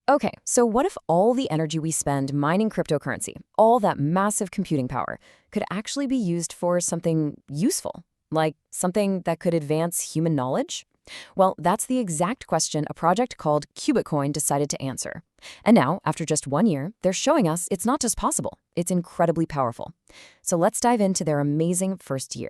Okay, so what if all the energy we spend mining cryptocurrency, all that massive computing power, could actually be used for something useful? Like something that could advance human knowledge? Well, that's the exact question a project called Qubitcoin decided to answer. And now, after just 1 year, they're showing us it's not just possible, it's incredibly powerful. So let's dive into their amazing first year.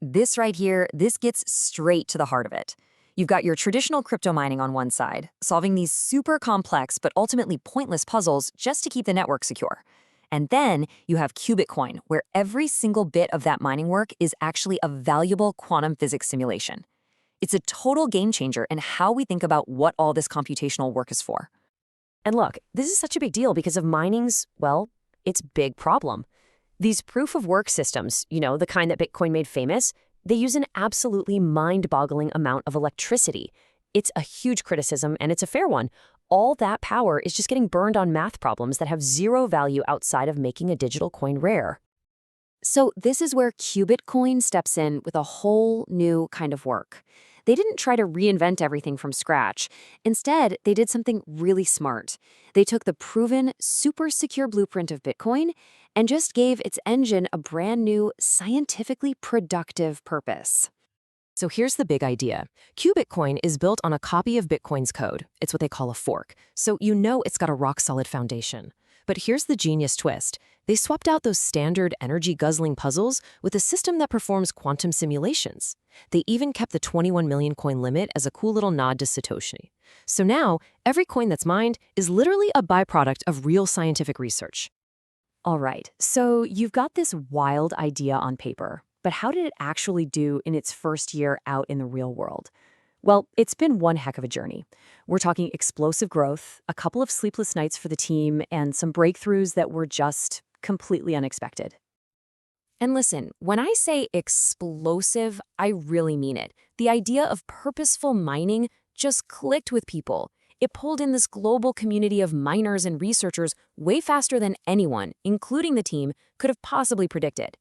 This right here, this gets straight to the heart of it. You've got your traditional crypto mining on one side, solving these super complex but ultimately pointless puzzles just to keep the network secure. And then you have Qubitcoin, where every single bit of that mining work is actually a valuable quantum physics simulation. It's a total game changer in how we think about what all this computational work is for. And look, this is such a big deal because of mining's, well, its big problem. These proof-of-work systems, the kind that Bitcoin made famous, they use an absolutely mind-boggling amount of electricity. It's a huge criticism, and it's a fair one. All that power is just getting burned on math problems that have zero value outside of making a digital coin rare. So this is where Qubitcoin steps in with a whole new kind of work. They didn't try to reinvent everything from scratch. Instead, they did something really smart. They took the proven, super secure blueprint of Bitcoin and just gave its engine a brand new, scientifically productive purpose. So here's the big idea. Qubitcoin is built on a copy of Bitcoin's code. It's what they call a fork. So it's got a rock-solid foundation. But here's the genius twist. They swapped out those standard energy-guzzling puzzles with a system that performs quantum simulations. They even kept the 21 million coin limit as a cool little nod to Satoshi. So now, every coin that's mined is literally a byproduct of real scientific research. All right, so you've got this wild idea on paper, but how did it actually do in its first year out in the real world? Well, it's been one heck of a journey. We're talking explosive growth, a couple of sleepless nights for the team, and some breakthroughs that were just completely unexpected. And listen, when I say explosive, I really mean it. The idea of purposeful mining just clicked with people. It pulled in this global community of miners and researchers way faster than anyone, including the team, could have possibly predicted.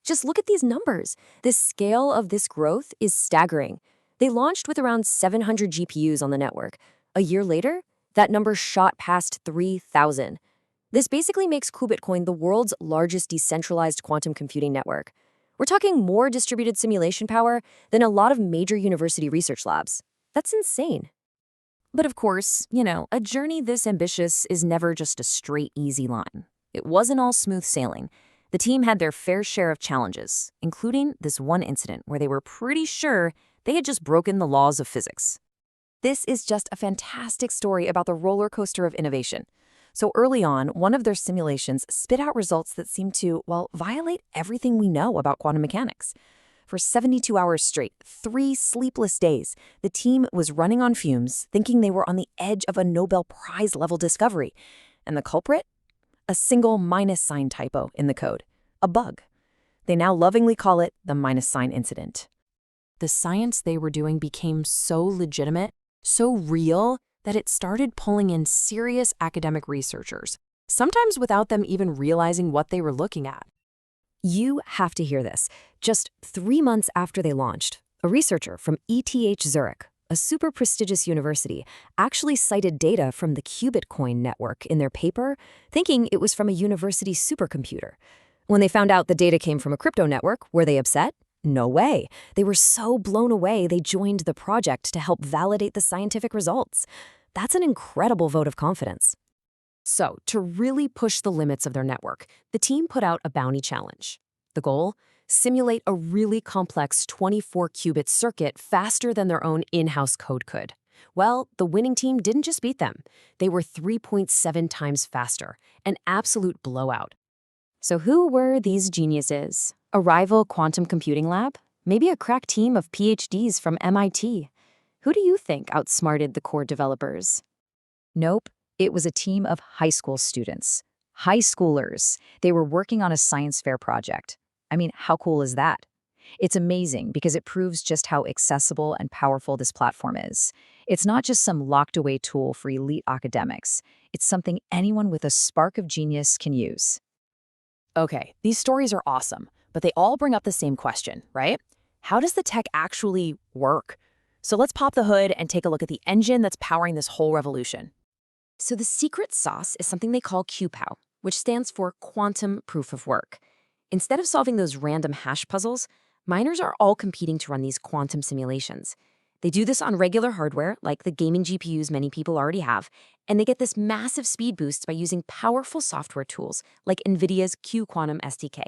Just look at these numbers. The scale of this growth is staggering. They launched with around 700 GPUs on the network. A year later, that number shot past 3,000. This basically makes Cubitcoin the world's largest decentralized quantum computing network. We're talking more distributed simulation power than a lot of major university research labs. That's insane. But of course, a journey this ambitious is never just a straight, easy line. It wasn't all smooth sailing. The team had their fair share of challenges, including this one incident where they were pretty sure they had just broken the laws of physics. This is just a fantastic story about the roller coaster of innovation. So early on, one of their simulations spit out results that seemed to, violate everything we know about quantum mechanics. For 72 hours straight, 3 sleepless days, the team was running on fumes, thinking they were on the edge of a Nobel Prize-level discovery. And the culprit? A single minus sign typo in the code. A bug. They now lovingly call it the minus sign incident. The science they were doing became so legitimate, so real, that it started pulling in serious academic researchers, sometimes without them even realizing what they were looking at. You have to hear this. Just 3 months after they launched, a researcher from ETH Zurich, a super prestigious university, actually cited data from the Qubitcoin network in their paper, thinking it was from a university supercomputer. When they found out the data came from a crypto network, were they upset? No way. They were so blown away they joined the project to help validate the scientific results. That's an incredible vote of confidence. So, to really push the limits of their network, the team put out a bounty challenge. The goal? Simulate a really complex 24-qubit circuit faster than their own in-house code could. Well, the winning team didn't just beat them. They were 3.7 times faster, an absolute blowout. So who were these geniuses? A rival quantum computing lab? Maybe a crack team of PhDs from MIT? Who do you think outsmarted the core developers? Nope, it was a team of high school students. High schoolers. They were working on a science fair project. I mean, how cool is that? It's amazing because it proves just how accessible and powerful this platform is. It's not just some locked-away tool for elite academics. It's something anyone with a spark of genius can use. Okay, these stories are awesome, but they all bring up the same question, right? How does the tech actually work? So let's pop the hood and take a look at the engine that's powering this whole revolution. So the secret sauce is something they call QPOW, which stands for quantum proof of work. Instead of solving those random hash puzzles, miners are all competing to run these quantum simulations. They do this on regular hardware, like the gaming GPUs many people already have, and they get this massive speed boost by using powerful software tools like NVIDIA's cuQuantum SDK.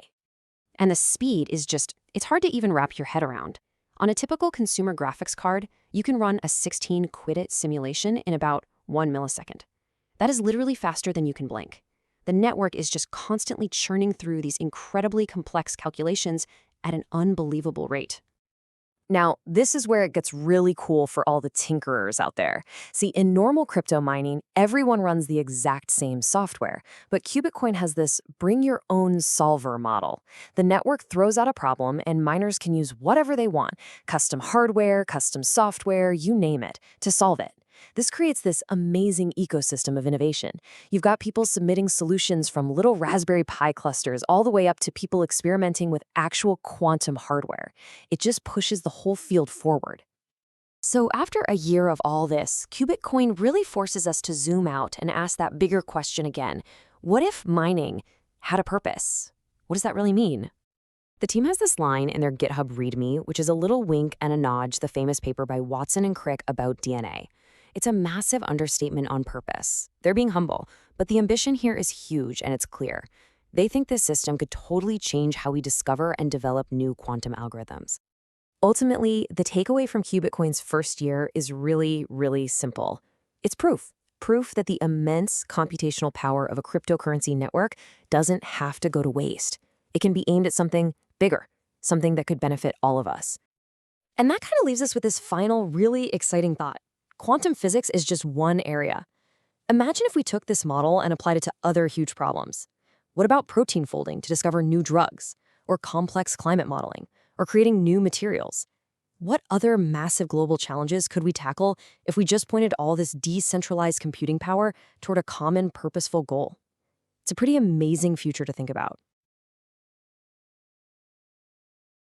And the speed is it's hard to even wrap your head around. On a typical consumer graphics card, you can run a 16 qubit simulation in about 1 millisecond. That is literally faster than you can blink. The network is just constantly churning through these incredibly complex calculations at an unbelievable rate. Now, this is where it gets really cool for all the tinkerers out there. See, in normal crypto mining, everyone runs the exact same software, but Qubitcoin has this bring your own solver model. The network throws out a problem and miners can use whatever they want, custom hardware, custom software, you name it, to solve it. This creates this amazing ecosystem of innovation. You've got people submitting solutions from little Raspberry Pi clusters all the way up to people experimenting with actual quantum hardware. It just pushes the whole field forward. So after a year of all this, Qubitcoin really forces us to zoom out and ask that bigger question again. What if mining had a purpose? What does that really mean? The team has this line in their GitHub README, which is a little wink and a nod to the famous paper by Watson and Crick about DNA. It's a massive understatement on purpose. They're being humble, but the ambition here is huge and it's clear. They think this system could totally change how we discover and develop new quantum algorithms. Ultimately, the takeaway from Qubitcoin's first year is really, really simple. It's proof. Proof that the immense computational power of a cryptocurrency network doesn't have to go to waste. It can be aimed at something bigger, something that could benefit all of us. And that kind of leaves us with this final, really exciting thought. Quantum physics is just one area. Imagine if we took this model and applied it to other huge problems. What about protein folding to discover new drugs, or complex climate modeling, or creating new materials? What other massive global challenges could we tackle if we just pointed all this decentralized computing power toward a common purposeful goal? It's a pretty amazing future to think about.